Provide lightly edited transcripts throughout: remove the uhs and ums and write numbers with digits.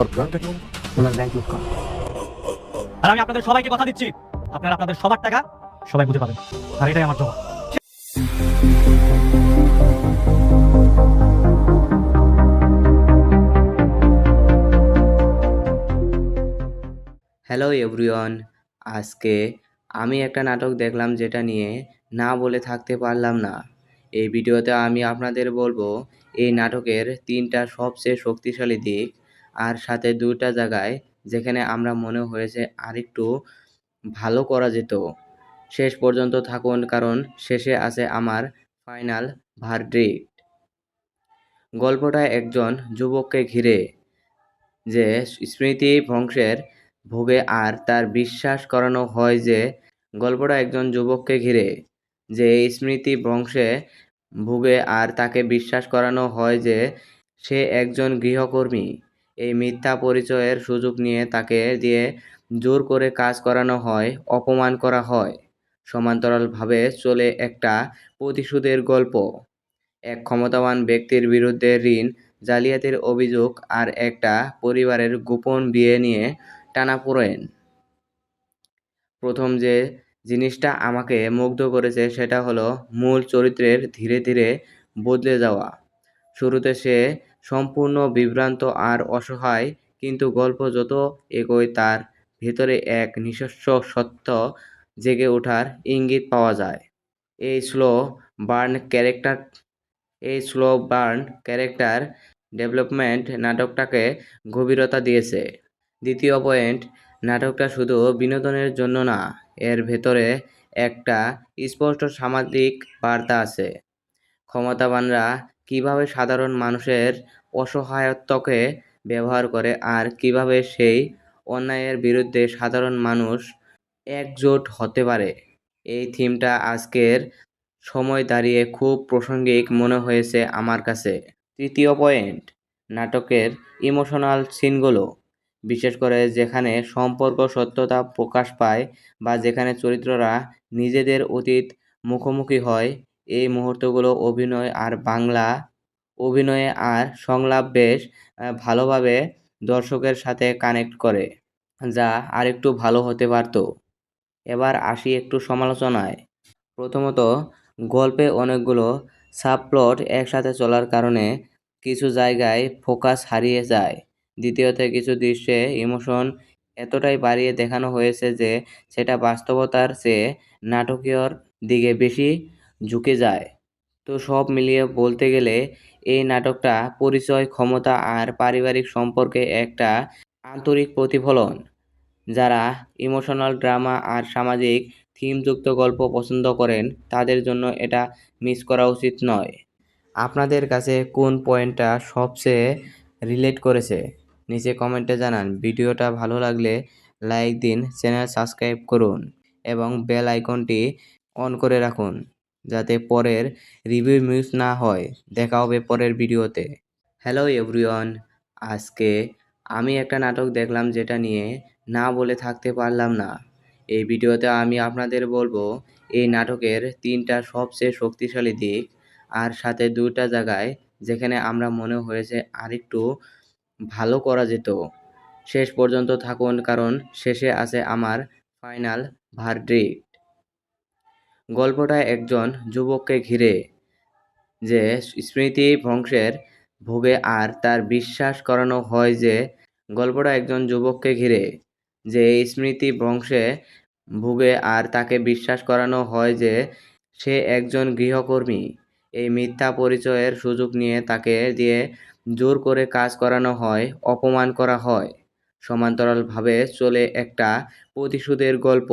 আর আমি আপনাদের সবাইকে কথা দিচ্ছি, আপনারা আপনাদের সবার টাকা সবাই বুঝে পাবেন, আর এটাই আমার জবাব। হ্যালো এভরিওয়ান, আজকে আমি একটা নাটক দেখলাম যেটা নিয়ে না বলে থাকতে পারলাম না। এই ভিডিওতে আমি আপনাদের বলবো এই নাটকের 3টা সবচেয়ে শক্তিশালী দিক, আর সাথে 2টা জায়গায় যেখানে আমরা মনে হয়েছে আরেকটু ভালো করা যেত। শেষ পর্যন্ত থাকুন, কারণ শেষে আছে আমার ফাইনাল ভার্ডিক্ট। গল্পটা একজন যুবককে ঘিরে যে স্মৃতি ধ্বংসের ভোগে, আর তার বিশ্বাস করানো হয় যে গল্পটা একজন যুবককে ঘিরে যে স্মৃতি ধ্বংসে ভোগে, আর তাকে বিশ্বাস করানো হয় যে সে একজন গৃহকর্মী। এই মিথ্যা পরিচয়ের সুযোগ নিয়ে তাকে দিয়ে জোর করে কাজ করানো হয়, অপমান করা হয়। সমান্তরালভাবে চলে একটা প্রতিশোধের গল্প। এক ক্ষমতাবান ব্যক্তির বিরুদ্ধে ঋণ জালিয়াতির অভিযোগ, আর একটা পরিবারের গোপন বিয়ে নিয়ে টানাপোড়েন। প্রথম যে জিনিসটা আমাকে মুগ্ধ করেছে সেটা হলো মূল চরিত্রের ধীরে ধীরে বদলে যাওয়া। শুরুতে সে সম্পূর্ণ বিভ্রান্ত আর অসহায়, কিন্তু গল্প যত এগোয় তার ভেতরে এক নিজস্ব সত্য জেগে ওঠার ইঙ্গিত পাওয়া যায়। এই স্লো বার্ন ক্যারেক্টার এই স্লো বার্ন ক্যারেক্টার ডেভেলপমেন্ট নাটকটাকে গভীরতা দিয়েছে। দ্বিতীয় পয়েন্ট, নাটকটা শুধু বিনোদনের জন্য না, এর ভেতরে একটা স্পষ্ট সামাজিক বার্তা আছে। ক্ষমতাবানরা কিভাবে সাধারণ মানুষের অসহায়ত্বকে ব্যবহার করে, আর কিভাবে সেই অন্যায়ের বিরুদ্ধে সাধারণ মানুষ একজোট হতে পারে। এই থিমটা আজকের সময় দাঁড়িয়ে খুব প্রাসঙ্গিক মনে হয়েছে আমার কাছে। তৃতীয় পয়েন্ট, নাটকের ইমোশনাল সিনগুলো, বিশেষ করে যেখানে সম্পর্ক সত্যতা প্রকাশ পায় বা যেখানে চরিত্ররা নিজেদের অতীত মুখোমুখি হয়, এই মুহূর্তগুলো অভিনয়ে আর সংলাপ বেশ ভালোভাবে দর্শকের সাথে কানেক্ট করে, যা আরেকটু ভালো হতে পারত। এবার আসি একটু সমালোচনায়। প্রথমত, গল্পে অনেকগুলো সাবপ্লট একসাথে চলার কারণে কিছু জায়গায় ফোকাস হারিয়ে যায়। দ্বিতীয়ত, কিছু দৃশ্যে ইমোশন এতটাই বাড়িয়ে দেখানো হয়েছে যে সেটা বাস্তবতার চেয়ে নাটকীয়র দিকে বেশি ঝুঁকে যায়। তো সব মিলিয়ে বলতে গেলে এই নাটকটা পরিচয়, ক্ষমতা আর পারিবারিক সম্পর্কে একটা আন্তরিক প্রতিফলন। যারা ইমোশনাল ড্রামা আর সামাজিক থিমযুক্ত গল্প পছন্দ করেন তাদের জন্য এটা মিস করা উচিত নয়। আপনাদের কাছে কোন পয়েন্টটা সবচেয়ে রিলেট করেছে নিচে কমেন্টে জানান। ভিডিওটা ভালো লাগলে লাইক দিন, চ্যানেল সাবস্ক্রাইব করুন এবং বেল আইকনটি অন করে রাখুন যাতে পরের রিভিউ মিস না হয়। দেখা হবে পরের ভিডিওতে। হ্যালো এভরিওয়ান, আজকে আমি একটা নাটক দেখলাম যেটা নিয়ে না বলে থাকতে পারলাম না। এই ভিডিওতে আমি আপনাদের বলবো এই নাটকের 3টা সবচেয়ে শক্তিশালী দিক, আর সাথে 2টা জায়গায় যেখানে আমরা মনে হয়েছে আরেকটু ভালো করা যেত। শেষ পর্যন্ত থাকুন, কারণ শেষে আছে আমার ফাইনাল ভার্ডিক্ট। গল্পটা একজন যুবককে ঘিরে যে স্মৃতি ধ্বংসের ভোগে, আর তার বিশ্বাস করানো হয় যে গল্পটা একজন যুবককে ঘিরে যে স্মৃতি ধ্বংসে ভোগে, আর তাকে বিশ্বাস করানো হয় যে সে একজন গৃহকর্মী। এই মিথ্যা পরিচয়ের সুযোগ নিয়ে তাকে দিয়ে জোর করে কাজ করানো হয়, অপমান করা হয়। সমান্তরালভাবে চলে একটা প্রতিশোধের গল্প।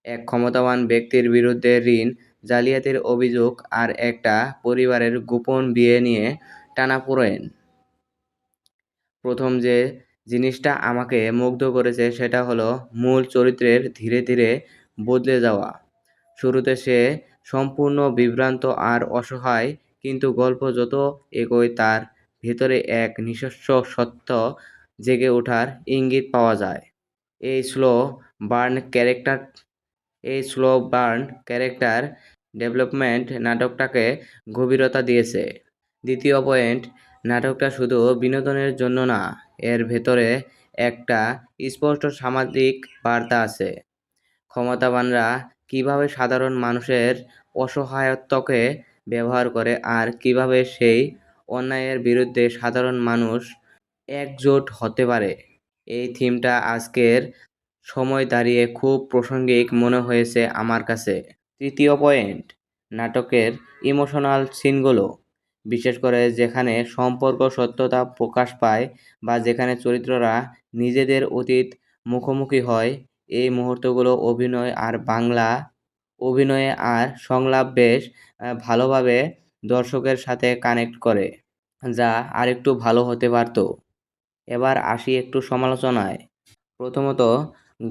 এক ক্ষমতাবান ব্যক্তির বিরুদ্ধে ঋণ জালিয়াতির অভিযোগ, আর একটা পরিবারের গোপন বিয়ে নিয়ে টানাপোড়েন। প্রথম যে জিনিসটা আমাকে মুগ্ধ করেছে সেটা হলো মূল চরিত্রের ধীরে ধীরে বদলে যাওয়া। শুরুতে সে সম্পূর্ণ বিভ্রান্ত আর অসহায়, কিন্তু গল্প যত এগোয় তার ভেতরে এক নিজস্ব সত্য জেগে ওঠার ইঙ্গিত পাওয়া যায়। এই স্লো বার্ন ক্যারেক্টার এই স্লো বার্ন ক্যারেক্টার ডেভেলপমেন্ট নাটকটাকে গভীরতা দিয়েছে। দ্বিতীয় পয়েন্ট, নাটকটা শুধু বিনোদনের জন্য না, এর ভেতরে একটা স্পষ্ট সামাজিক বার্তা আছে। ক্ষমতাবানরা কিভাবে সাধারণ মানুষের অসহায়ত্বকে ব্যবহার করে আর কিভাবে সেই অন্যায়ের বিরুদ্ধে সাধারণ মানুষ একজোট হতে পারে। এই থিমটা আজকের সময় দাঁড়িয়ে খুব প্রাসঙ্গিক মনে হয়েছে আমার কাছে। তৃতীয় পয়েন্ট, নাটকের ইমোশনাল সিনগুলো, বিশেষ করে যেখানে সম্পর্ক সত্যতা প্রকাশ পায় বা যেখানে চরিত্ররা নিজেদের অতীত মুখোমুখি হয়। এই মুহূর্তগুলো অভিনয়ে আর সংলাপ বেশ ভালোভাবে দর্শকের সাথে কানেক্ট করে, যা আরেকটু ভালো হতে পারত। এবার আসি একটু সমালোচনায়। প্রথমত,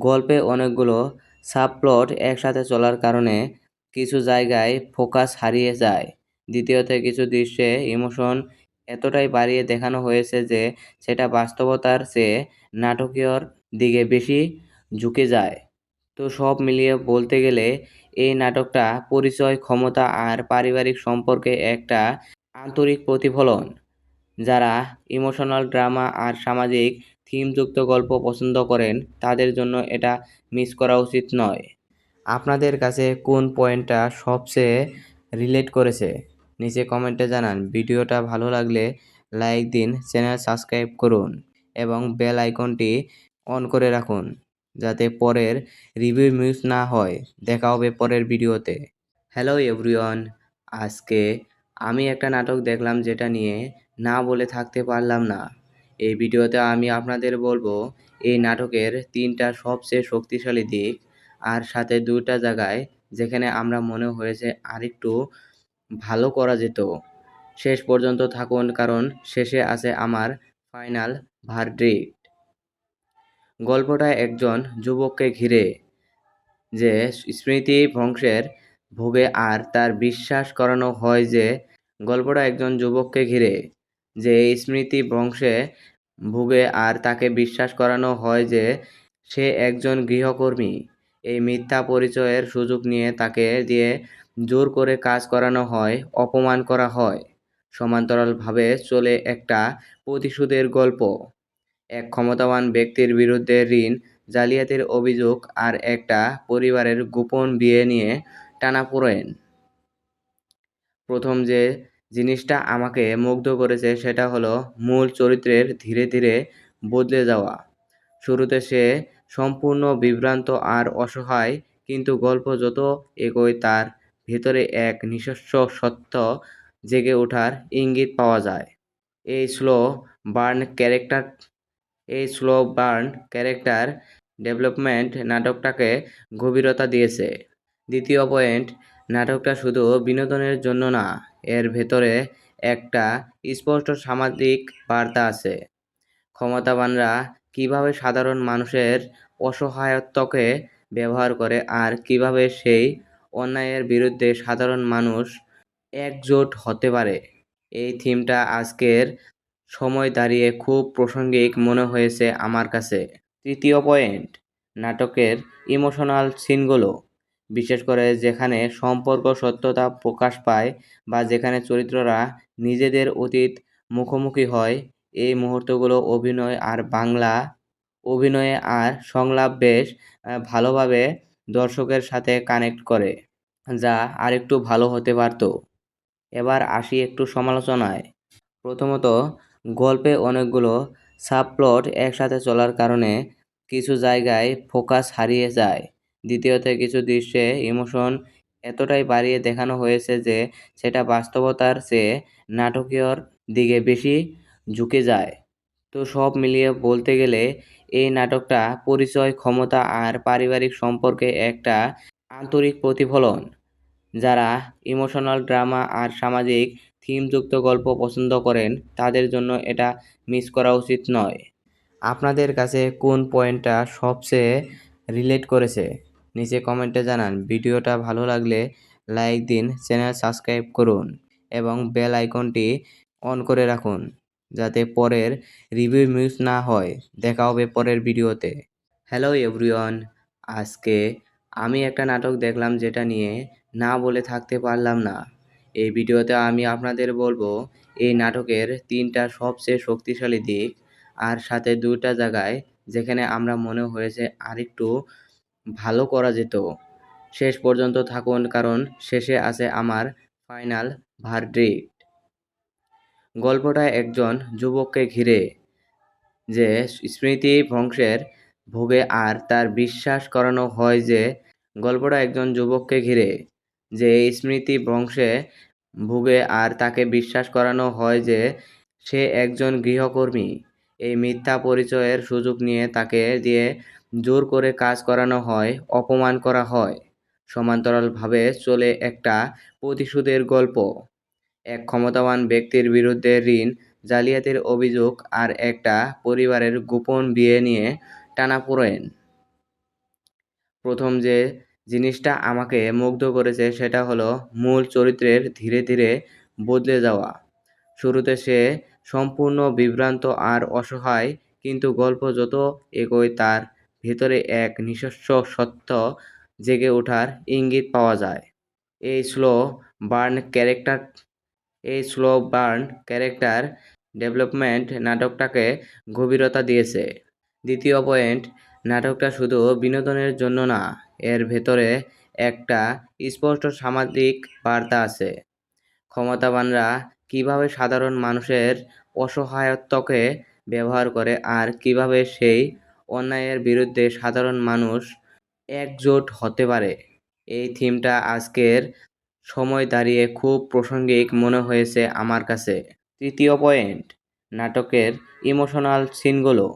গল্পে অনেকগুলো সাবপ্লট একসাথে চলার কারণে কিছু জায়গায় ফোকাস হারিয়ে যায়। দ্বিতীয়ত, কিছু দৃশ্যে ইমোশন এতটাই বাড়িয়ে দেখানো হয়েছে যে সেটা বাস্তবতার চেয়ে নাটকীয়র দিকে বেশি ঝুঁকে যায়। তো সব মিলিয়ে বলতে গেলে এই নাটকটা পরিচয়, ক্ষমতা আর পারিবারিক সম্পর্কে একটা আন্তরিক প্রতিফলন। যারা ইমোশনাল ড্রামা আর সামাজিক থিমযুক্ত গল্প পছন্দ করেন তাদের জন্য এটা মিস করা উচিত নয়। আপনাদের কাছে কোন পয়েন্টটা সবচেয়ে রিলেট করেছে নিচে কমেন্টে জানান। ভিডিওটা ভালো লাগলে লাইক দিন, চ্যানেল সাবস্ক্রাইব করুন এবং বেল আইকনটি অন করে রাখুন যাতে পরের রিভিউ মিস না হয়। দেখা হবে পরের ভিডিওতে। হ্যালো এভরিওয়ান, আজকে আমি একটা নাটক দেখলাম যেটা নিয়ে না বলে থাকতে পারলাম না। এই ভিডিওতে আমি আপনাদের বলবো এই নাটকের 3টা সবচেয়ে শক্তিশালী দিক আর সাথে 2টা জায়গায় যেখানে আমরা মনে হয়েছে আরেকটু ভালো করা যেত। শেষ পর্যন্ত থাকুন কারণ শেষে আছে আমার ফাইনাল ভার্ডিক্ট। গল্পটা একজন যুবককে ঘিরে যে স্মৃতি ধ্বংসের ভোগে আর তার বিশ্বাস করানো হয় যে গল্পটা একজন যুবককে ঘিরে যে স্মৃতি ভ্রংশে ভুগে আর তাকে বিশ্বাস করানো হয় যে সে একজন গৃহকর্মী। এই মিথ্যা পরিচয়ের সুযোগ নিয়ে তাকে দিয়ে জোর করে কাজ করানো হয়, অপমান করা হয়। সমান্তরালভাবে চলে একটা প্রতিশোধের গল্প, এক ক্ষমতাবান ব্যক্তির বিরুদ্ধে ঋণ জালিয়াতির অভিযোগ আর একটা পরিবারের গোপন বিয়ে নিয়ে টানাপোড়েন। প্রথম যে জিনিসটা আমাকে মুগ্ধ করেছে সেটা হলো মূল চরিত্রের ধীরে ধীরে বদলে যাওয়া। শুরুতে সে সম্পূর্ণ বিভ্রান্ত আর অসহায়, কিন্তু গল্প যত এগোয় তার ভেতরে এক নিজস্ব সত্য জেগে ওঠার ইঙ্গিত পাওয়া যায়। এই স্লো বার্ন ক্যারেক্টার এই স্লো বার্ন ক্যারেক্টার ডেভেলপমেন্ট নাটকটাকে গভীরতা দিয়েছে। দ্বিতীয় পয়েন্ট, নাটকটা শুধু বিনোদনের জন্য না, এর ভেতরে একটা স্পষ্ট সামাজিক বার্তা আছে। ক্ষমতাবানরা কিভাবে সাধারণ মানুষের অসহায়ত্বকে ব্যবহার করে আর কিভাবে সেই অন্যায়ের বিরুদ্ধে সাধারণ মানুষ একজোট হতে পারে। এই থিমটা আজকের সময় দাঁড়িয়ে খুব প্রাসঙ্গিক মনে হয়েছে আমার কাছে। তৃতীয় পয়েন্ট, নাটকের ইমোশনাল সিনগুলো, বিশেষ করে যেখানে সম্পর্ক সত্যতা প্রকাশ পায় বা যেখানে চরিত্ররা নিজেদের অতীত মুখোমুখি হয়। এই মুহূর্তগুলো অভিনয়ে আর সংলাপ বেশ ভালোভাবে দর্শকের সাথে কানেক্ট করে, যা আরেকটু ভালো হতে পারত। এবার আসি একটু সমালোচনায়। প্রথমত, গল্পে অনেকগুলো সাবপ্লট একসাথে চলার কারণে কিছু জায়গায় ফোকাস হারিয়ে যায়। দ্বিতীয়ত, কিছু দৃশ্যে ইমোশন এতটাই বাড়িয়ে দেখানো হয়েছে যে সেটা বাস্তবতার চেয়ে নাটকীয়র দিকে বেশি ঝুঁকে যায়। তো সব মিলিয়ে বলতে গেলে এই নাটকটা পরিচয়, ক্ষমতা আর পারিবারিক সম্পর্কে একটা আন্তরিক প্রতিফলন। যারা ইমোশনাল ড্রামা আর সামাজিক থিমযুক্ত গল্প পছন্দ করেন তাদের জন্য এটা মিস করা উচিত নয়। আপনাদের কাছে কোন পয়েন্টটা সবচেয়ে রিলেট করেছে নিচে কমেন্টে জানান। ভিডিওটা ভালো লাগলে লাইক দিন, চ্যানেল সাবস্ক্রাইব করুন এবং বেল আইকনটি অন করে রাখুন যাতে পরের রিভিউ মিস না হয়। দেখা হবে পরের ভিডিওতে। হ্যালো এভরিওয়ান, আজকে আমি একটা নাটক দেখলাম যেটা নিয়ে না বলে থাকতে পারলাম না। এই ভিডিওতে আমি আপনাদের বলবো এই নাটকের ৩টা সবচেয়ে শক্তিশালী দিক আর সাথে ২টা জায়গায় যেখানে আমরা মনে হয়েছে আরেকটু ভালো করা যেত। শেষ পর্যন্ত থাকুন কারণ শেষে আছে আমার ফাইনাল ভার্ডিক্ট। গল্পটা একজন যুবককে ঘিরে যে স্মৃতি ধ্বংসের ভোগে আর তার বিশ্বাস করানো হয় যে গল্পটা একজন যুবককে ঘিরে যে এই স্মৃতি ধ্বংসে ভোগে আর তাকে বিশ্বাস করানো হয় যে সে একজন গৃহকর্মী। এই মিথ্যা পরিচয়ের সুযোগ নিয়ে তাকে দিয়ে জোর করে কাজ করানো হয়, অপমান করা হয়। সমান্তরালভাবে চলে একটা প্রতিশোধের গল্প। এক ক্ষমতাবান ব্যক্তির বিরুদ্ধে ঋণ জালিয়াতির অভিযোগ আর একটা পরিবারের গোপন বিয়ে নিয়ে টানাপোড়েন। প্রথম যে জিনিসটা আমাকে মুগ্ধ করেছে সেটা হলো মূল চরিত্রের ধীরে ধীরে বদলে যাওয়া। শুরুতে সে সম্পূর্ণ বিভ্রান্ত আর অসহায়, কিন্তু গল্প যত এগোয় তার ভেতরে এক নিজস্ব সত্য জেগে ওঠার ইঙ্গিত পাওয়া যায়। এই স্লো বার্ন ক্যারেক্টার এই স্লো বার্ন ক্যারেক্টার ডেভেলপমেন্ট নাটকটাকে গভীরতা দিয়েছে। দ্বিতীয় পয়েন্ট, নাটকটা শুধু বিনোদনের জন্য না, এর ভেতরে একটা স্পষ্ট সামাজিক বার্তা আছে। ক্ষমতাবানরা কিভাবে সাধারণ মানুষের অসহায়ত্বকে ব্যবহার করে আর কিভাবে সেই অন্যায়ের বিরুদ্ধে সাধারণ মানুষ একজোট হতে পারে। এই থিমটা আজকের সময় দাঁড়িয়ে খুব প্রাসঙ্গিক মনে হয়েছে আমার কাছে। তৃতীয় পয়েন্ট, নাটকের ইমোশনাল সিনগুলো,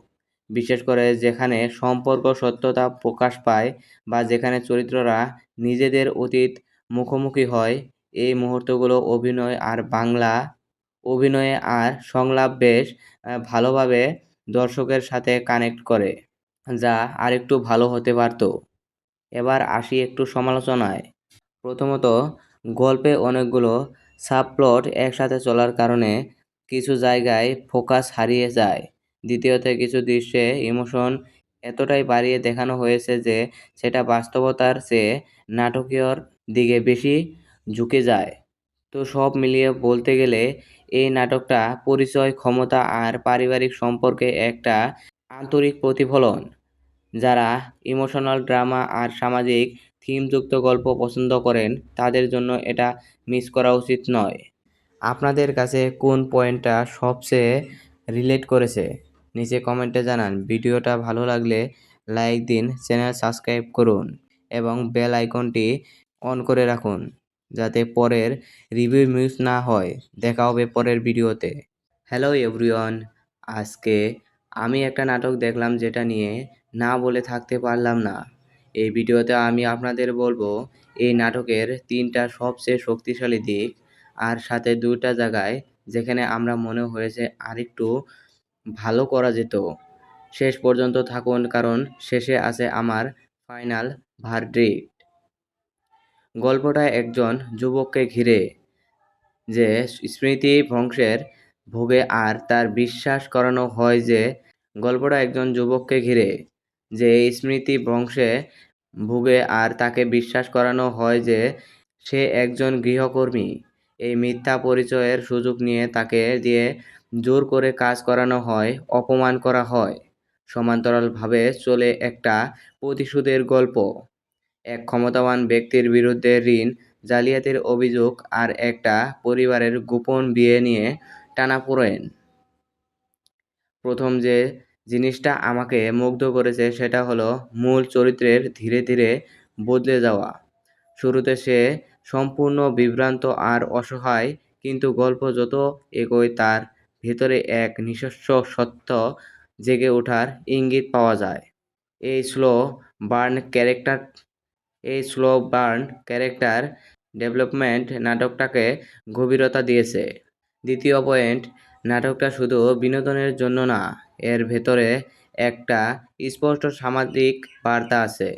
বিশেষ করে যেখানে সম্পর্ক সত্যতা প্রকাশ পায় বা যেখানে চরিত্ররা নিজেদের অতীত মুখোমুখি হয়, এই মুহূর্তগুলো অভিনয়ে আর সংলাপ বেশ ভালোভাবে দর্শকের সাথে কানেক্ট করে, যা আরেকটু ভালো হতে পারত। এবার আসি একটু সমালোচনায়। প্রথমত, গল্পে অনেকগুলো সাবপ্লট একসাথে চলার কারণে কিছু জায়গায় ফোকাস হারিয়ে যায়। দ্বিতীয়ত, কিছু দৃশ্যে ইমোশন এতটাই বাড়িয়ে দেখানো হয়েছে যে সেটা বাস্তবতার চেয়ে নাটকীয়র দিকে বেশি ঝুঁকে যায়। তো সব মিলিয়ে বলতে গেলে এই নাটকটা পরিচয়, ক্ষমতা আর পারিবারিক সম্পর্কে একটা আন্তরিক প্রতিফলন। যারা ইমোশনাল ড্রামা আর সামাজিক থিমযুক্ত গল্প পছন্দ করেন তাদের জন্য এটা মিস করা উচিত নয়। আপনাদের কাছে কোন পয়েন্টটা সবচেয়ে রিলেট করেছে নিচে কমেন্টে জানান। ভিডিওটা ভালো লাগলে লাইক দিন, চ্যানেল সাবস্ক্রাইব করুন এবং বেল আইকনটি অন করে রাখুন যাতে পরের রিভিউ মিস না হয়। দেখা হবে পরের ভিডিওতে। হ্যালো এভরিওয়ান, আজকে আমি একটা নাটক দেখলাম যেটা নিয়ে না বলে থাকতে পারলাম না। এই ভিডিওতে আমি আপনাদের বলবো এই নাটকের 3টা সবচেয়ে শক্তিশালী দিক আর সাথে 2টা জায়গায় যেখানে আমরা মনে হয়েছে আরেকটু ভালো করা যেত। শেষ পর্যন্ত থাকুন কারণ শেষে আছে আমার ফাইনাল ভার্ডিক্ট। গল্পটা একজন যুবককে ঘিরে যে স্মৃতি ধ্বংসের ভোগে আর তার বিশ্বাস করানো হয় যে গল্পটা একজন যুবককে ঘিরে যে এই স্মৃতি ধ্বংসে ভোগে আর তাকে বিশ্বাস করানো হয় যে সে একজন গৃহকর্মী। এই মিথ্যা পরিচয়ের সুযোগ নিয়ে তাকে দিয়ে জোর করে কাজ করানো হয়, অপমান করা হয়। সমান্তরালভাবে চলে একটা প্রতিশোধের গল্প। এক ক্ষমতাবান ব্যক্তির বিরুদ্ধে ঋণ জালিয়াতির অভিযোগ আর একটা পরিবারের গোপন বিয়ে নিয়ে টানাপোড়েন। প্রথম যে জিনিসটা আমাকে মুগ্ধ করেছে সেটা হলো মূল চরিত্রের ধীরে ধীরে বদলে যাওয়া। শুরুতে সে সম্পূর্ণ বিভ্রান্ত আর অসহায়, কিন্তু গল্প যত এগোয় তার ভেতরে এক নিজস্ব সত্য জেগে ওঠার ইঙ্গিত পাওয়া যায়। এই স্লো বার্ন ক্যারেক্টার এই স্লো বার্ন ক্যারেক্টার ডেভেলপমেন্ট নাটকটাকে গভীরতা দিয়েছে। দ্বিতীয় পয়েন্ট, নাটকটা শুধু বিনোদনের জন্য না, এর ভেতরে একটা স্পষ্ট সামাজিক বার্তা আছে।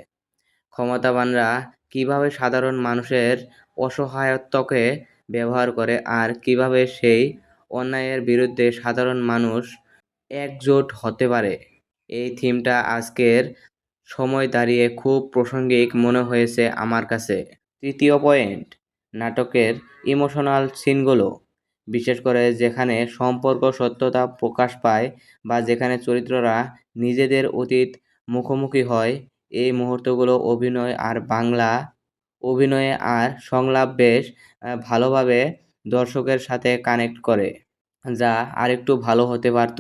ক্ষমতাবানরা কিভাবে সাধারণ মানুষের অসহায়ত্বকে ব্যবহার করে আর কিভাবে সেই অন্যায়ের বিরুদ্ধে সাধারণ মানুষ একজোট হতে পারে। এই থিমটা আজকের সময় দাঁড়িয়ে খুব প্রাসঙ্গিক মনে হয়েছে আমার কাছে। তৃতীয় পয়েন্ট, নাটকের ইমোশনাল সিনগুলো, বিশেষ করে যেখানে সম্পর্ক সত্যতা প্রকাশ পায় বা যেখানে চরিত্ররা নিজেদের অতীত মুখোমুখি হয়, এই মুহূর্তগুলো অভিনয়ে আর সংলাপ বেশ ভালোভাবে দর্শকের সাথে কানেক্ট করে, যা আরেকটু ভালো হতে পারত।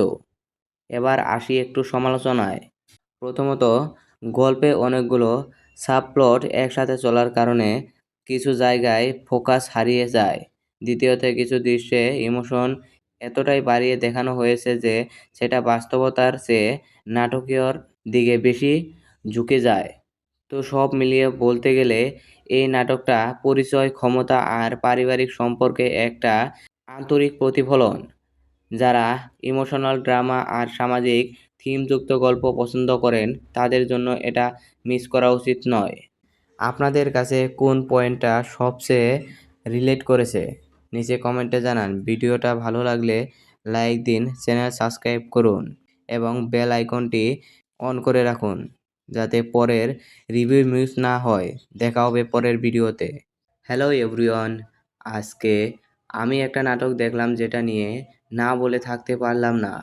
এবার আসি একটু সমালোচনায়। প্রথমত, গল্পে অনেকগুলো সাবপ্লট একসাথে চলার কারণে কিছু জায়গায় ফোকাস হারিয়ে যায়। দ্বিতীয়ত, কিছু দৃশ্যে ইমোশন এতটাই বাড়িয়ে দেখানো হয়েছে যে সেটা বাস্তবতার চেয়ে নাটকীয়র দিকে বেশি ঝুঁকে যায়। তো সব মিলিয়ে বলতে গেলে এই নাটকটা পরিচয়, ক্ষমতা আর পারিবারিক সম্পর্কে একটা আন্তরিক প্রতিফলন। যারা ইমোশনাল ড্রামা আর সামাজিক থিমযুক্ত গল্প পছন্দ করেন তাদের জন্য এটা মিস করা উচিত নয়। আপনাদের কাছে কোন পয়েন্টটা সবচেয়ে রিলেট করেছে নিচে কমেন্টে জানান। ভিডিওটা ভালো লাগলে লাইক দিন, চ্যানেল সাবস্ক্রাইব করুন এবং বেল আইকনটি অন করে রাখুন যাতে পরের রিভিউ মিস না হয়। দেখা হবে পরের ভিডিওতে। হ্যালো এভরিওয়ান, আজকে আমি একটা নাটক দেখলাম যেটা নিয়ে না বলে থাকতে পারলাম না।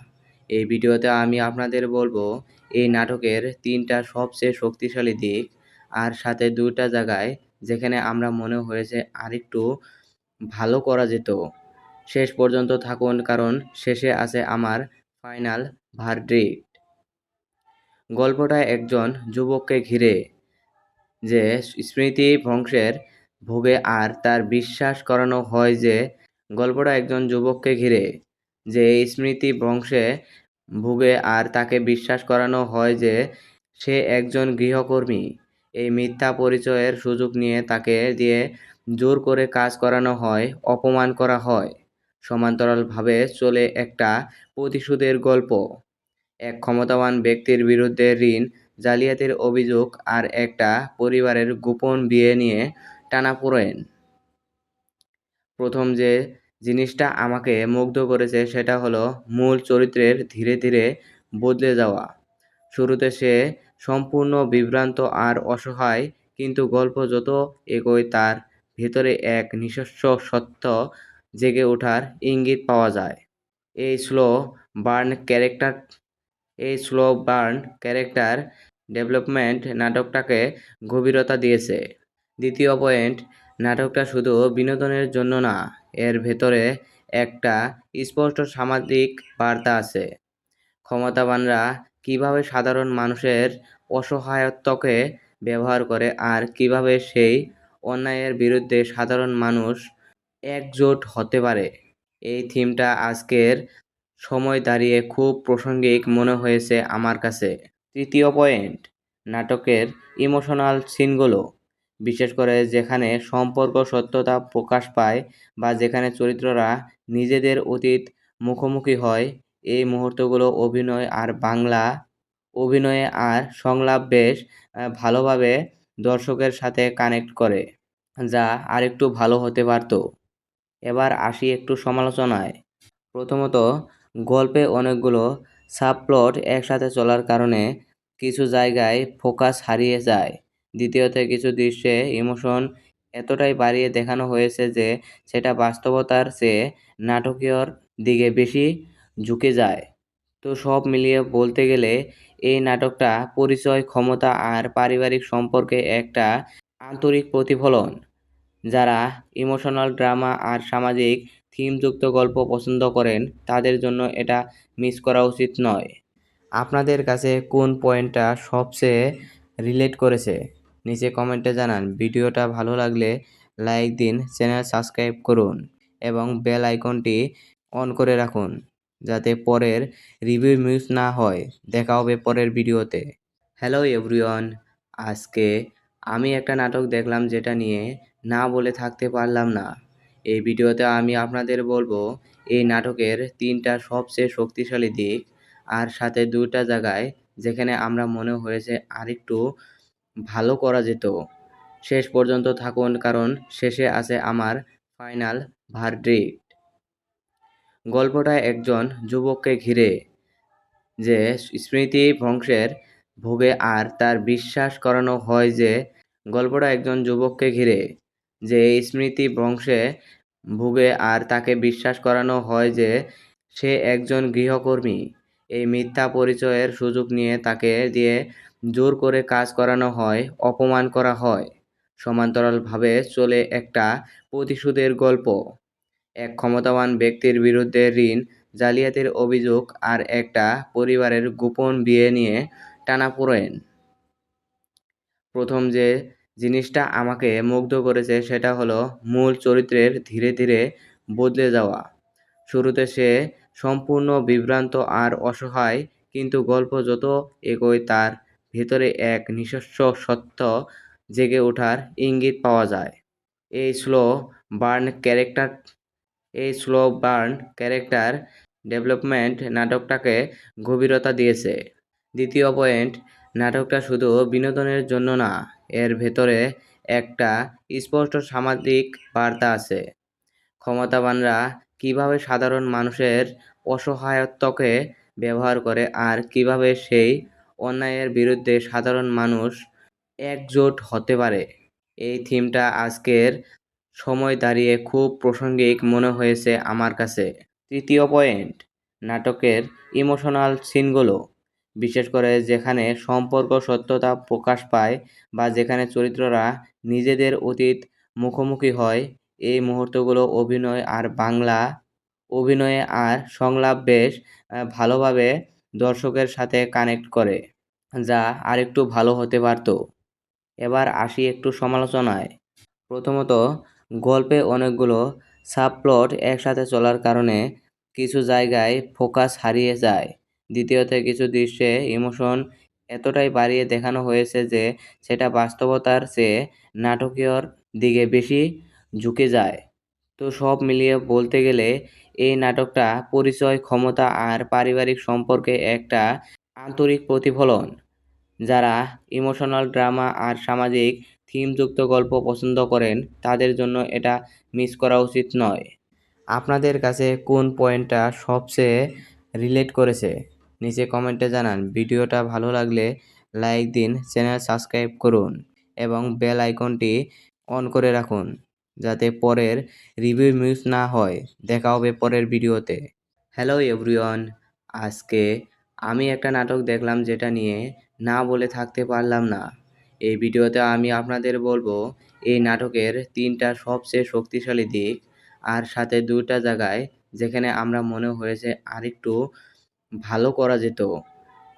এই ভিডিওতে আমি আপনাদের বলবো এই নাটকের 3টা সবচেয়ে শক্তিশালী দিক আর সাথে 2টা জায়গায় যেখানে আমরা মনে হয়েছে আরেকটু ভালো করা যেত। শেষ পর্যন্ত থাকুন কারণ শেষে আছে আমার ফাইনাল ভার্ডিক্ট। গল্পটা একজন যুবককে ঘিরে যে স্মৃতি ভ্রংশের ভোগে আর তার বিশ্বাস করানো হয় যে গল্পটা একজন যুবককে ঘিরে যে স্মৃতি ভ্রংশে ভোগে আর তাকে বিশ্বাস করানো হয় যে সে একজন গৃহকর্মী। এই মিথ্যা পরিচয়ের সুযোগ নিয়ে তাকে দিয়ে জোর করে কাজ করানো হয়, অপমান করা হয়। সমান্তরালভাবে চলে একটা প্রতিশোধের গল্প, এক ক্ষমতাবান ব্যক্তির বিরুদ্ধে ঋণ জালিয়াতির অভিযোগ আর একটা পরিবারের গোপন বিয়ে নিয়ে টানাপোড়েন। প্রথম যে জিনিসটা আমাকে মুগ্ধ করেছে সেটা হলো মূল চরিত্রের ধীরে ধীরে বদলে যাওয়া। শুরুতে সে সম্পূর্ণ বিভ্রান্ত আর অসহায়, কিন্তু গল্প যত এগোয় তার ভেতরে এক নিজস্ব সত্য জেগে ওঠার ইঙ্গিত পাওয়া যায়। এই স্লো বার্ন ক্যারেক্টার এই স্লো বার্ন ক্যারেক্টার ডেভেলপমেন্ট নাটকটাকে গভীরতা দিয়েছে। দ্বিতীয় পয়েন্ট, নাটকটা শুধু বিনোদনের জন্য না, এর ভেতরে একটা স্পষ্ট সামাজিক বার্তা আছে। ক্ষমতাবানরা কিভাবে সাধারণ মানুষের অসহায়ত্বকে ব্যবহার করে আর কিভাবে সেই অন্যায়ের বিরুদ্ধে সাধারণ মানুষ একজোট হতে পারে, এই থিমটা আজকের সময় দাঁড়িয়ে খুব প্রাসঙ্গিক মনে হয়েছে আমার কাছে। তৃতীয় পয়েন্ট, নাটকের ইমোশনাল সিনগুলো, বিশেষ করে যেখানে সম্পর্ক সত্যতা প্রকাশ পায় বা যেখানে চরিত্ররা নিজেদের অতীত মুখোমুখি হয়, এই মুহূর্তগুলো অভিনয়ে আর সংলাপ বেশ ভালোভাবে দর্শকের সাথে কানেক্ট করে, যা আরেকটু ভালো হতে পারত। এবার আসি একটু সমালোচনায়। প্রথমত, গল্পে অনেকগুলো সাবপ্লট একসাথে চলার কারণে কিছু জায়গায় ফোকাস হারিয়ে যায়। দ্বিতীয়ত, কিছু দৃশ্যে ইমোশন এতটাই বাড়িয়ে দেখানো হয়েছে যে সেটা বাস্তবতার চেয়ে নাটকীয়র দিকে বেশি ঝুঁকে যায়। তো সব মিলিয়ে বলতে গেলে এই নাটকটা পরিচয়, ক্ষমতা আর পারিবারিক সম্পর্কে একটা আন্তরিক প্রতিফলন। যারা ইমোশনাল ড্রামা আর সামাজিক থিমযুক্ত গল্প পছন্দ করেন তাদের জন্য এটা মিস করা উচিত নয়। আপনাদের কাছে কোন পয়েন্টটা সবচেয়ে রিলেট করেছে নিচে কমেন্টে জানান। ভিডিওটা ভালো লাগলে লাইক দিন, চ্যানেল সাবস্ক্রাইব করুন এবং বেল আইকনটি অন করে রাখুন যাতে পরের রিভিউ মিস না হয়। দেখা হবে পরের ভিডিওতে। হ্যালো এভরিওয়ান, আজকে আমি একটা নাটক দেখলাম যেটা নিয়ে না বলে থাকতে পারলাম না। এই ভিডিওতে আমি আপনাদের বলবো এই নাটকের 3টা সবচেয়ে শক্তিশালী দিক আর সাথে 2টা জায়গায় যেখানে আমরা মনে হয়েছে আরেকটু ভালো করা যেত। শেষ পর্যন্ত থাকুন কারণ শেষে আছে আমার ফাইনাল ভার্ডিক্ট। গল্পটা একজন যুবককে ঘিরে যে স্মৃতি ভ্রংশের ভোগে আর তার বিশ্বাস করানো হয় যে গল্পটা একজন যুবককে ঘিরে যে স্মৃতি ভ্রংশে ভুগে আর তাকে বিশ্বাস করানো হয় যে সে একজন গৃহকর্মী। এই মিথ্যা পরিচয়ের সুযোগ নিয়ে তাকে দিয়ে জোর করে কাজ করানো হয়, অপমান করা হয়। সমান্তরালভাবে চলে একটা প্রতিশোধের গল্প। এক ক্ষমতাবান ব্যক্তির বিরুদ্ধে ঋণ জালিয়াতির অভিযোগ আর একটা পরিবারের গোপন বিয়ে নিয়ে টানাপোড়েন। প্রথম যে জিনিসটা আমাকে মুগ্ধ করেছে সেটা হলো মূল চরিত্রের ধীরে ধীরে বদলে যাওয়া। শুরুতে সে সম্পূর্ণ বিভ্রান্ত আর অসহায়, কিন্তু গল্প যত এগোয় তার ভেতরে এক নিজস্ব সত্য জেগে ওঠার ইঙ্গিত পাওয়া যায়। এই স্লো বার্ন ক্যারেক্টার এই স্লো বার্ন ক্যারেক্টার ডেভেলপমেন্ট নাটকটাকে গভীরতা দিয়েছে। দ্বিতীয় পয়েন্ট, নাটকটা শুধু বিনোদনের জন্য না, এর ভেতরে একটা স্পষ্ট সামাজিক বার্তা আছে। ক্ষমতাবানরা কিভাবে সাধারণ মানুষের অসহায়ত্বকে ব্যবহার করে আর কিভাবে সেই অন্যায়ের বিরুদ্ধে সাধারণ মানুষ একজোট হতে পারে। এই থিমটা আজকের সময় দাঁড়িয়ে খুব প্রাসঙ্গিক মনে হয়েছে আমার কাছে। তৃতীয় পয়েন্ট, নাটকের ইমোশনাল সিনগুলো, বিশেষ করে যেখানে সম্পর্ক সত্যতা প্রকাশ পায় বা যেখানে চরিত্ররা নিজেদের অতীত মুখোমুখি হয়, এই মুহূর্তগুলো অভিনয়ে আর সংলাপ বেশ ভালোভাবে দর্শকের সাথে কানেক্ট করে, যা আরেকটু ভালো হতে পারত। এবার আসি একটু সমালোচনায়। প্রথমত, গল্পে অনেকগুলো সাবপ্লট একসাথে চলার কারণে কিছু জায়গায় ফোকাস হারিয়ে যায়। দ্বিতীয়ত, কিছু দৃশ্যে ইমোশন এতটাই বাড়িয়ে দেখানো হয়েছে যে সেটা বাস্তবতার চেয়ে নাটকীয়র দিকে বেশি ঝুঁকে যায়। তো সব মিলিয়ে বলতে গেলে এই নাটকটা পরিচয়, ক্ষমতা আর পারিবারিক সম্পর্কে একটা আন্তরিক প্রতিফলন। যারা ইমোশনাল ড্রামা আর সামাজিক থিমযুক্ত গল্প পছন্দ করেন তাদের জন্য এটা মিস করা উচিত নয়। আপনাদের কাছে কোন পয়েন্টটা সবচেয়ে রিলেট করেছে নিচে কমেন্টে জানান। ভিডিওটা ভালো লাগলে লাইক দিন, চ্যানেল সাবস্ক্রাইব করুন এবং বেল আইকনটি অন করে রাখুন যাতে পরের রিভিউ মিস না হয়। দেখা হবে পরের ভিডিওতে। হ্যালো এভরিওয়ান, আজকে আমি একটা নাটক দেখলাম যেটা নিয়ে না বলে থাকতে পারলাম না। এই ভিডিওতে আমি আপনাদের বলবো এই নাটকের 3টা সবচেয়ে শক্তিশালী দিক আর সাথে 2টা জায়গায় যেখানে আমরা মনে হয়েছে আরেকটু ভালো করা যেত।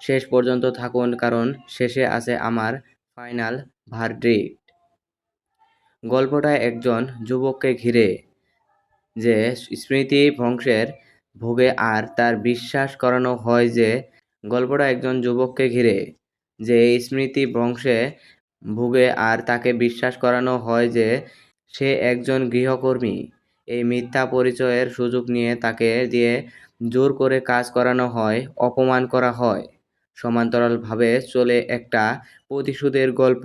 শেষ পর্যন্ত থাকুন কারণ শেষে আছে আমার ফাইনাল ভার্ডিক্ট। গল্পটা একজন যুবককে ঘিরে যে স্মৃতি ভ্রংশের ভোগে আর তার বিশ্বাস করানো হয় যে গল্পটা একজন যুবককে ঘিরে যে স্মৃতি ভ্রংশে ভুগে আর তাকে বিশ্বাস করানো হয় যে সে একজন গৃহকর্মী। এই মিথ্যা পরিচয়ের সুযোগ নিয়ে তাকে দিয়ে জোর করে কাজ করানো হয়, অপমান করা হয়। সমান্তরালভাবে চলে একটা প্রতিশোধের গল্প।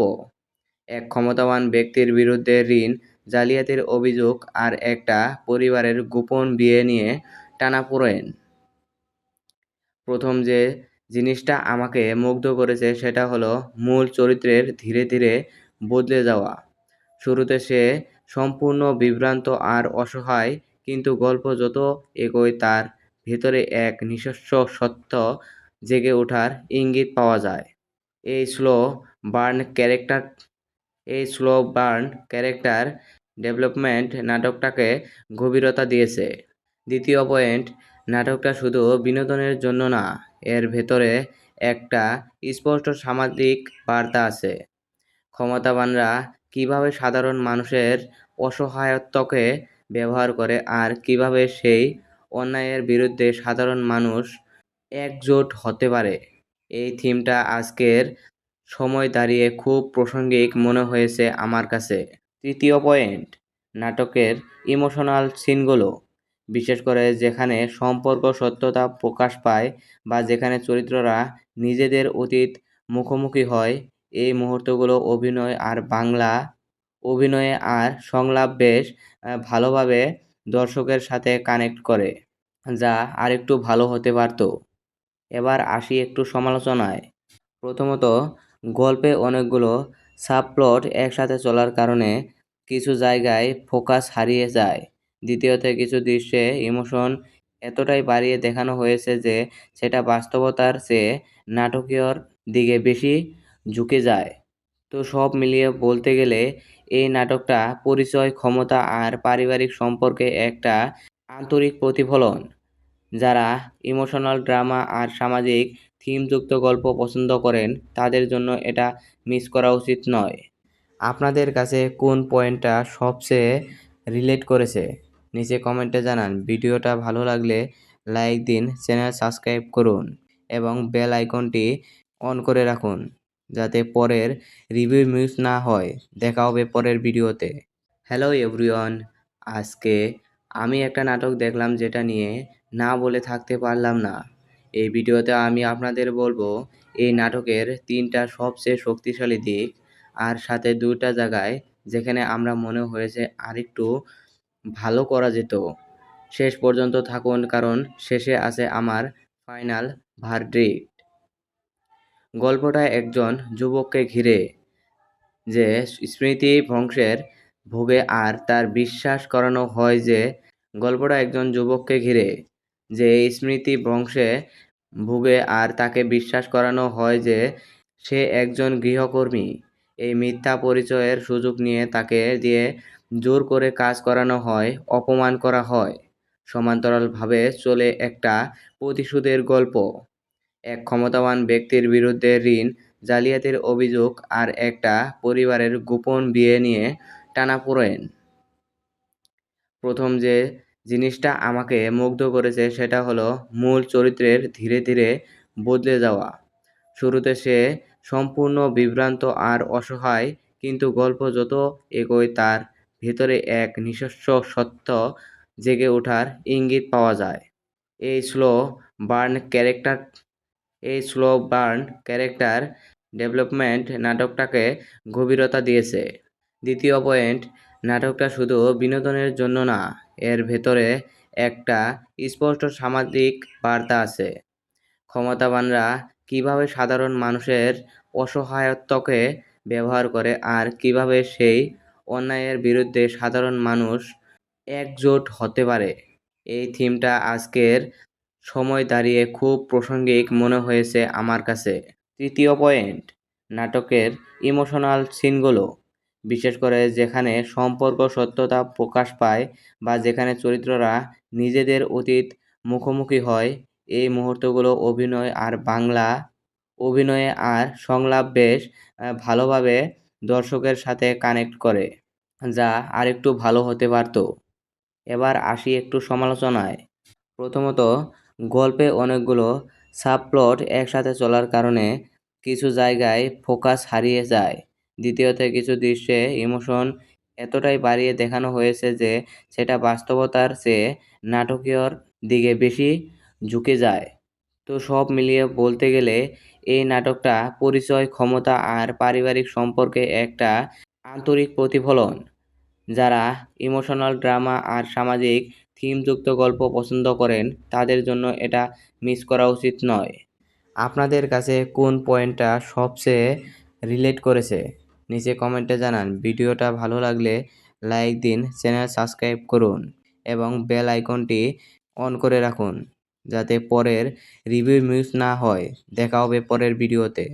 এক ক্ষমতাবান ব্যক্তির বিরুদ্ধে ঋণ জালিয়াতির অভিযোগ আর একটা পরিবারের গোপন বিয়ে নিয়ে টানাপোড়েন। প্রথম যে জিনিসটা আমাকে মুগ্ধ করেছে সেটা হলো মূল চরিত্রের ধীরে ধীরে বদলে যাওয়া। শুরুতে সে সম্পূর্ণ বিভ্রান্ত আর অসহায়, কিন্তু গল্প যত এগোয় তার ভেতরে এক নিজস্ব সত্য জেগে ওঠার ইঙ্গিত পাওয়া যায়। এই স্লো বার্ন ক্যারেক্টার এই স্লো বার্ন ক্যারেক্টার ডেভেলপমেন্ট নাটকটাকে গভীরতা দিয়েছে। দ্বিতীয় পয়েন্ট, নাটকটা শুধু বিনোদনের জন্য না, এর ভেতরে একটা স্পষ্ট সামাজিক বার্তা আছে। ক্ষমতাবানরা কিভাবে সাধারণ মানুষের অসহায়ত্বকে ব্যবহার করে আর কিভাবে সেই অন্যায়ের বিরুদ্ধে সাধারণ মানুষ একজোট হতে পারে। এই থিমটা আজকের সময় দাঁড়িয়ে খুব প্রাসঙ্গিক মনে হয়েছে আমার কাছে। তৃতীয় পয়েন্ট, নাটকের ইমোশনাল সিনগুলো, বিশেষ করে যেখানে সম্পর্ক সত্যতা প্রকাশ পায় বা যেখানে চরিত্ররা নিজেদের অতীত মুখোমুখি হয়, এই মুহূর্তগুলো অভিনয়ে আর সংলাপ বেশ ভালোভাবে দর্শকের সাথে কানেক্ট করে, যা আরেকটু ভালো হতে পারত। এবার আসি একটু সমালোচনায়। প্রথমত, গল্পে অনেকগুলো সাবপ্লট একসাথে চলার কারণে কিছু জায়গায় ফোকাস হারিয়ে যায়। দ্বিতীয়ত কিছু দৃশ্যে ইমোশন এতটাই বাড়িয়ে দেখানো হয়েছে যে সেটা বাস্তবতার চেয়ে নাটকীয়র দিকে বেশি ঝুঁকে যায়। তো সব মিলিয়ে বলতে গেলে এই নাটকটা পরিচয়, ক্ষমতা আর পারিবারিক সম্পর্কে একটা আন্তরিক প্রতিফলন। যারা ইমোশনাল ড্রামা আর সামাজিক থিমযুক্ত গল্প পছন্দ করেন তাদের জন্য এটা মিস করা উচিত নয়। আপনাদের কাছে কোন পয়েন্টটা সবচেয়ে রিলেট করেছে নিচে কমেন্টে জানান। ভিডিওটা ভালো লাগলে লাইক দিন, চ্যানেল সাবস্ক্রাইব করুন এবং বেল আইকনটি অন করে রাখুন যাতে পরের রিভিউ মিস না হয়। দেখা হবে পরের ভিডিওতে। হ্যালো এভরিওয়ান, আজকে আমি একটা নাটক দেখলাম যেটা নিয়ে না বলে থাকতে পারলাম না। এই ভিডিওতে আমি আপনাদের বলবো এই নাটকের 3টা সবচেয়ে শক্তিশালী দিক আর সাথে 2টা জায়গায় যেখানে আমরা মনে হয়েছে আরেকটু ভালো করা যেত। শেষ পর্যন্ত থাকুন কারণ শেষে আছে আমার ফাইনাল ভার্ডিক্ট। গল্পটা একজন যুবককে ঘিরে যে স্মৃতি ধ্বংসের ভোগে আর তার বিশ্বাস করানো হয় যে গল্পটা একজন যুবককে ঘিরে যে এই স্মৃতি ধ্বংসে ভোগে আর তাকে বিশ্বাস করানো হয় যে সে একজন গৃহকর্মী। এই মিথ্যা পরিচয়ের সুযোগ নিয়ে তাকে দিয়ে জোর করে কাজ করানো হয়, অপমান করা হয়। সমান্তরালভাবে চলে একটা প্রতিশোধের গল্প। এক ক্ষমতাবান ব্যক্তির বিরুদ্ধে ঋণ জালিয়াতির অভিযোগ আর একটা পরিবারের গোপন বিয়ে নিয়ে টানাপোড়েন। প্রথম যে জিনিসটা আমাকে মুগ্ধ করেছে সেটা হলো মূল চরিত্রের ধীরে ধীরে বদলে যাওয়া। শুরুতে সে সম্পূর্ণ বিভ্রান্ত আর অসহায়, কিন্তু গল্প যত এগোয় তার ভেতরে এক নিজস্ব সত্য জেগে ওঠার ইঙ্গিত পাওয়া যায়। এই স্লো বার্ন ক্যারেক্টার এই স্লো বার্ন ক্যারেক্টার ডেভেলপমেন্ট নাটকটাকে গভীরতা দিয়েছে। দ্বিতীয় পয়েন্ট, নাটকটা শুধু বিনোদনের জন্য না, এর ভেতরে একটা স্পষ্ট সামাজিক বার্তা আছে। ক্ষমতাবানরা কিভাবে সাধারণ মানুষের অসহায়ত্বকে ব্যবহার করে আর কিভাবে সেই অন্যায়ের বিরুদ্ধে সাধারণ মানুষ একজোট হতে পারে। এই থিমটা আজকের সময় দাঁড়িয়ে খুব প্রাসঙ্গিক মনে হয়েছে আমার কাছে। তৃতীয় পয়েন্ট, নাটকের ইমোশনাল সিনগুলো, বিশেষ করে যেখানে সম্পর্ক সত্যতা প্রকাশ পায় বা যেখানে চরিত্ররা নিজেদের অতীত মুখোমুখি হয়, এই মুহূর্তগুলো অভিনয়ে আর সংলাপ বেশ ভালোভাবে দর্শকের সাথে কানেক্ট করে, যা আরেকটু ভালো হতে পারত। এবার আসি একটু সমালোচনায়। প্রথমত, গল্পে অনেকগুলো সাবপ্লট একসাথে চলার কারণে কিছু জায়গায় ফোকাস হারিয়ে যায়। দ্বিতীয়ত কিছু দৃশ্যে ইমোশন এতটাই বাড়িয়ে দেখানো হয়েছে যে সেটা বাস্তবতার চেয়ে নাটকীয়র দিকে বেশি ঝুঁকে যায়। তো সব মিলিয়ে বলতে গেলে এই নাটকটা পরিচয়, ক্ষমতা আর পারিবারিক সম্পর্কে একটা আন্তরিক প্রতিফলন। যারা ইমোশনাল ড্রামা আর সামাজিক থিমযুক্ত গল্প পছন্দ করেন তাদের জন্য এটা মিস করা উচিত নয়। আপনাদের কাছে কোন পয়েন্টটা সবচেয়ে রিলেট করেছে নিচে কমেন্টে জানান। ভিডিওটা ভালো লাগলে লাইক দিন, চ্যানেল সাবস্ক্রাইব করুন এবং বেল আইকনটি অন করে রাখুন যাতে পরের রিভিউ মিস না হয়। দেখা হবে পরের ভিডিওতে।